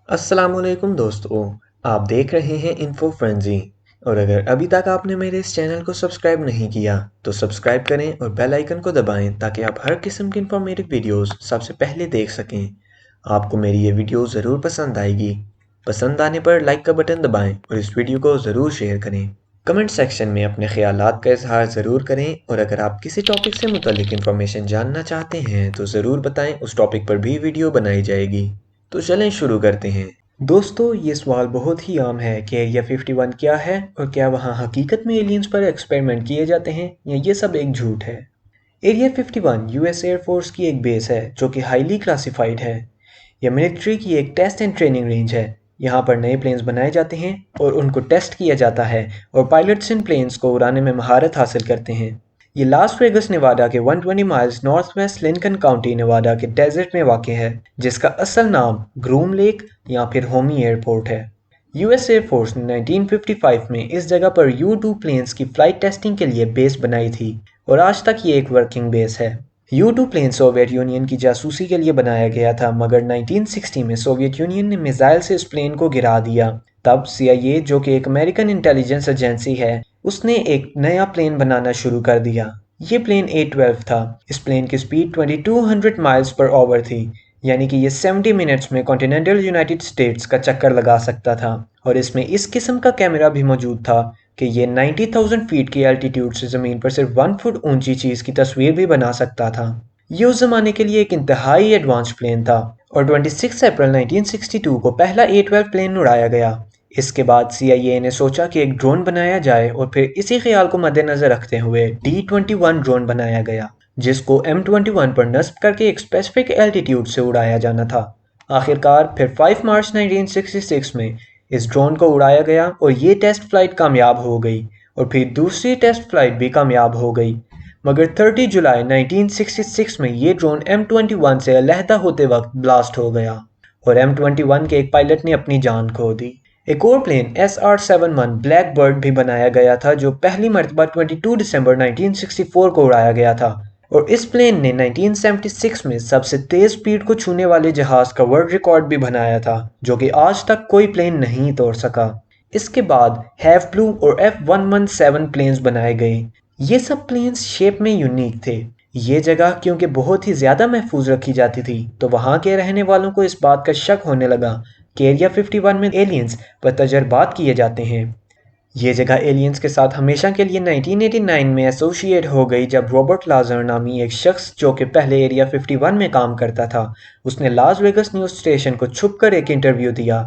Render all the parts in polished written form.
अस्सलामुअलैकुम दोस्तों, आप देख रहे हैं इन्फो फ्रेंजी। और अगर अभी तक आपने मेरे इस चैनल को सब्सक्राइब नहीं किया तो सब्सक्राइब करें और बेल आइकन को दबाएं ताकि आप हर किस्म की इंफॉर्मेटिव वीडियोस सबसे पहले देख सकें। आपको मेरी ये वीडियो ज़रूर पसंद आएगी। पसंद आने पर लाइक का बटन दबाएं और इस वीडियो को ज़रूर शेयर करें। कमेंट सेक्शन में अपने ख्यालात का इजहार ज़रूर करें और अगर आप किसी टॉपिक से मुतल्लिक इन्फॉर्मेशन जानना चाहते हैं तो ज़रूर बताएं, उस टॉपिक पर भी वीडियो बनाई जाएगी। तो चलें शुरू करते हैं। दोस्तों, ये सवाल बहुत ही आम है कि एरिया 51 क्या है और क्या वहाँ हकीकत में एलियंस पर एक्सपेरिमेंट किए जाते हैं या ये सब एक झूठ है। एरिया 51 यूएस एयरफोर्स की एक बेस है जो कि हाईली क्लासिफाइड है। यह मिलिट्री की एक टेस्ट एंड ट्रेनिंग रेंज है। यहाँ पर नए प्लेन्स बनाए जाते हैं और उनको टेस्ट किया जाता है और पायलट्स इन प्लेन्स को उड़ाने में महारत हासिल करते हैं। ये लास वेगस नेवाडा के 120 miles north west Lincoln county Nevada के डेजर्ट में वाक़ है, जिसका असल नाम ग्रूम लेक या फिर होमी एयरपोर्ट है। यूएस एयरफोर्स ने 1955 में इस जगह पर U-2 प्लेन्स की फ़्लाइट टेस्टिंग के लिए बेस बनाई थी और आज तक ये एक वर्किंग बेस है। U-2 प्लेन सोवियत यूनियन की जासूसी के लिए बनाया गया था, मगर 1960 में सोवियत यूनियन ने मिसाइल से इस प्लेन को गिरा दिया। तब CIA, जो कि एक अमेरिकन इंटेलिजेंस एजेंसी है, उसने एक नया प्लेन बनाना शुरू कर दिया। ये प्लेन A-12 था। इस प्लेन की स्पीड 2200 माइल्स पर आवर थी, यानी कि ये 70 मिनट्स में कॉन्टिनेंटल यूनाइटेड स्टेट्स का चक्कर लगा सकता था। और इसमें इस किस्म का कैमरा भी मौजूद था कि ये 90,000 फीट की एल्टीट्यूड से ज़मीन पर सिर्फ 1 फुट ऊंची चीज़ की तस्वीर भी बना सकता था। ये उस ज़माने के लिए एक इंतहाई एडवांस प्लेन था और 26 अप्रैल 1962 को पहला A-12 प्लेन उड़ाया गया। इसके बाद CIA ने सोचा कि एक ड्रोन बनाया जाए और फिर इसी ख्याल को मद्देनज़र रखते हुए D-21 ड्रोन बनाया गया, जिसको M-21 पर नस्ब करके एक स्पेसिफिक एल्टीट्यूड से उड़ाया जाना था। आखिरकार फिर 5 मार्च 1966 में इस ड्रोन को उड़ाया गया और ये टेस्ट फ्लाइट कामयाब हो गई और फिर दूसरी टेस्ट फ्लाइट भी कामयाब हो गई। मगर 30 जुलाई 1966 में ये ड्रोन M-21 से अलहदा होते वक्त ब्लास्ट हो गया और M-21 के एक पायलट ने अपनी जान खो दी। एक और प्लेन SR-71 ब्लैक बर्ड भी बनाया गया था, जो पहली मर्तबा 22 दिसंबर 1964 को उड़ाया गया था और इस प्लेन ने 1976 में सबसे तेज स्पीड को छूने वाले जहाज का वर्ल्ड रिकॉर्ड भी बनाया था, जो कि आज तक कोई प्लेन नहीं तोड़ सका। इसके बाद हैव ब्लू और F-117 प्लेन्स बनाए गए। ये सब प्लेन्स शेप में यूनिक थे। ये जगह क्योंकि बहुत ही ज़्यादा महफूज रखी जाती थी, तो वहाँ के रहने वालों को इस बात का शक होने लगा कि एरिया 51 में एलियंस पर तजर्बात किए जाते हैं। ये जगह एलियंस के साथ हमेशा के लिए 1989 में एसोसिएट हो गई, जब रॉबर्ट लाजर नामी एक शख्स, जो कि पहले एरिया 51 में काम करता था, उसने लास वेगस न्यूज़ स्टेशन को छुपकर एक इंटरव्यू दिया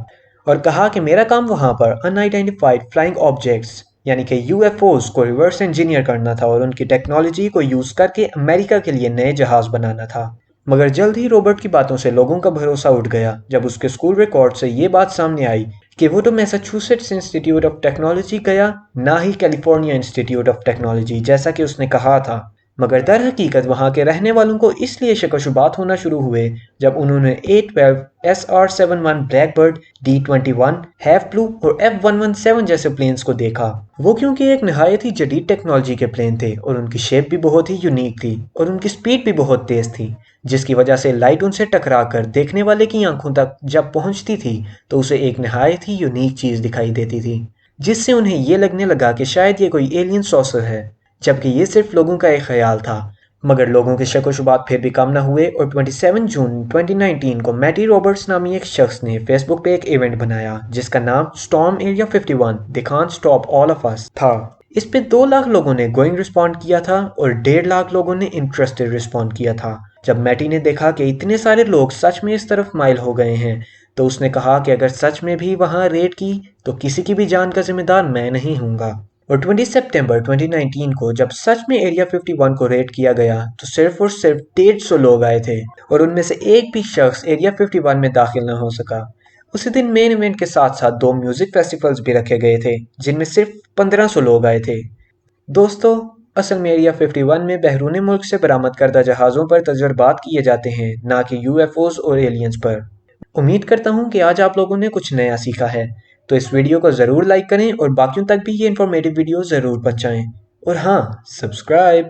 और कहा कि मेरा काम वहाँ पर अनआइडेंटिफाइड फ्लाइंग ऑब्जेक्ट्स यानी कि UFOs को रिवर्स इंजीनियर करना था और उनकी टेक्नोलॉजी को यूज़ करके अमेरिका के लिए नए जहाज़ बनाना था। मगर जल्द ही रॉबर्ट की बातों से लोगों का भरोसा उठ गया जब उसके स्कूल रिकॉर्ड से ये बात सामने आई कि वो तो मैसाचुसेट्स इंस्टीट्यूट ऑफ टेक्नोलॉजी गया, ना ही कैलिफोर्निया इंस्टीट्यूट ऑफ टेक्नोलॉजी, जैसा कि उसने कहा था। मगर दर हकीकत वहाँ के रहने वालों को इसलिए शक-व-शुबात होना शुरू हुए जब उन्होंने A-12, SR-71 Blackbird, D-21, have blue और F-117 जैसे प्लेन्स को देखा। वो क्योंकि एक नहायत ही जदीद टेक्नोलॉजी के प्लेन थे और उनकी शेप भी बहुत ही यूनिक थी और उनकी स्पीड भी बहुत तेज़ थी, जिसकी वजह से लाइट उनसे टकराकर देखने वाले की आंखों तक जब पहुंचती थी तो उसे एक नहायत ही यूनिक चीज़ दिखाई देती थी, जिससे उन्हें ये लगने लगा कि शायद ये कोई एलियन सॉसर है, जबकि ये सिर्फ लोगों का एक ख्याल था। मगर लोगों के शक व शुबात फिर भी कम न हुए और 27 जून 2019 को मैटी रॉबर्ट्स नामी एक शख्स ने फेसबुक पे एक इवेंट बनाया जिसका नाम storm area 51 they can't stop all of us था। इस पे 2 लाख लोगों ने गोइंग रिस्पॉन्ड किया था और 1.5 लाख लोगों ने इंटरेस्टेड रिस्पॉन्ड किया था। जब मैटी ने देखा कि इतने सारे लोग सच में इस तरफ माइल हो गए हैं, तो उसने कहा कि अगर सच में भी वहाँ रेड की तो किसी की भी जान का जिम्मेदार मैं नहीं हूँगा। और 20 सितंबर 2019 को जब सच में एरिया 51 को रेड किया गया तो सिर्फ और सिर्फ 150 लोग आए थे और उनमें से एक भी शख्स एरिया 51 में दाखिल न हो सका। उसी दिन मेन इवेंट के साथ साथ 2 म्यूजिक फेस्टिवल्स भी रखे गए थे जिनमें सिर्फ 1500 लोग आए थे। दोस्तों, असल में एरिया 51 में बैरून मुल्क से बरामद करदा जहाज़ों पर तजर्बात किए जाते हैं, ना कि UFOs और एलियंस पर। उम्मीद करता हूँ कि आज आप लोगों ने कुछ नया सीखा है, तो इस वीडियो को ज़रूर लाइक करें और बाकियों तक भी ये इन्फॉर्मेटिव वीडियो ज़रूर पहुँचाएं। और हाँ, सब्सक्राइब।